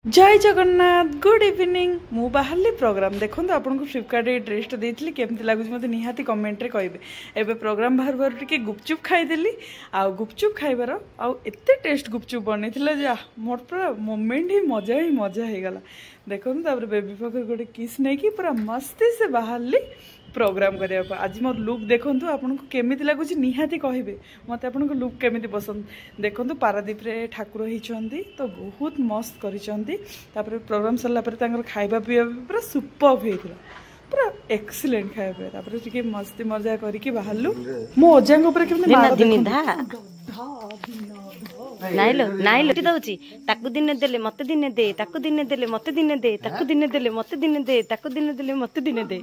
जय Jagannath good evening मु बाहरली programme देखो आपको फ्लिपकार्ट ड्रेस देती केमती लगुच मत निहाती कमेंट रे कहे एबे प्रोग्राम बाहर बाहर टिके गुपचुप खाईदेली आ गुपचुप खाइबार आते टेस्ट गुपचुप बनी जा मोर पूरा मोमेंट ही मजा हो गला देखो बेबी पाखे गोटे किस नहीं कि पूरा मस्ती से बाहरली प्रोग्राम करने आज मोर लुक देखो आपको केमी लगुच निहाती कहे मत आप लुक केमी पसंद देखो पारादीप रे ठाकुर होती तो बहुत मस्त कर प्रोग्राम सरला खाଇବା ପିଇବା पूरा सुपर होता पूरा एक्सीलेंट खाଇବା टे मस्ती मजा करके बाहरलु मो अजा नाइलो नाइलो दउची ताकू दिने देले मते दिने दे ताकू दिने देले मते दिने दे ताकू दिने देले मते दिने दे ताकू दिने देले मते दिने दे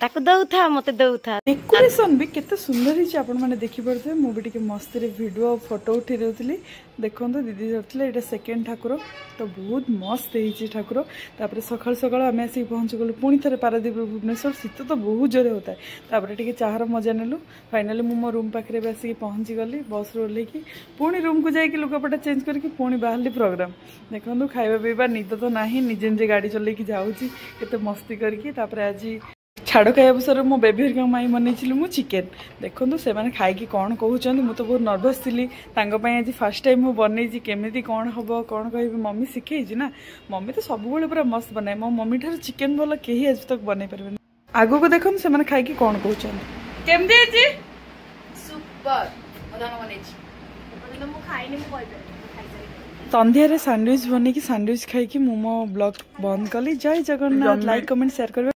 ताकू दउथा मते दउथा डेकोरेशन भी केते सुंदर हिच आपण माने देखि परथे मु भी टिके मस्ती रे वीडियो और फोटो उठी रहउतली देखंतो दीदी जरतले एटा सेकंड ठाकुर तो बहुत मस्त हिच ठाकुर तापर सकाळ सकाळ आमे आसी पहुंच गलो पुणी थरे पारादीप भुवनेश्वर शीत तो बहुत जोरे होता है तापर टिके चाहर मजा नेलु फाइनली मु मो रूम पाखरे आसी पहुंची गली बस रो लेकी पुणी रूम को जाइए लुगापटा चेंज करके पुणी बाहरली प्रोग्राम देखो खाଇବା पीवा निद तो नहीं निजे निजे गाड़ी चलैकी जाऊँगी केते मस्ती करके आज छाड़ खाया अवसर मो बेबी हरिका माई बनई मु चिकेन देखो से मैंने खाई कौन कहते मुझे तो बहुत नर्भस थी आज फास्ट टाइम मुझे बनई केमी कौन हम कौन कह मम्मी शिखई ना मम्मी तो सब पूरा मस्त बनाए मो मम्मी ठार चिकेन भल कहीं आज तक बन पारे आग को देखो से खाई कौन कहते संध्यारे सैंडविच बन की सैंडविच खाई मो ब्लॉग बंद कली जय जगन्नाथ लाइक कमेंट शेयर कर।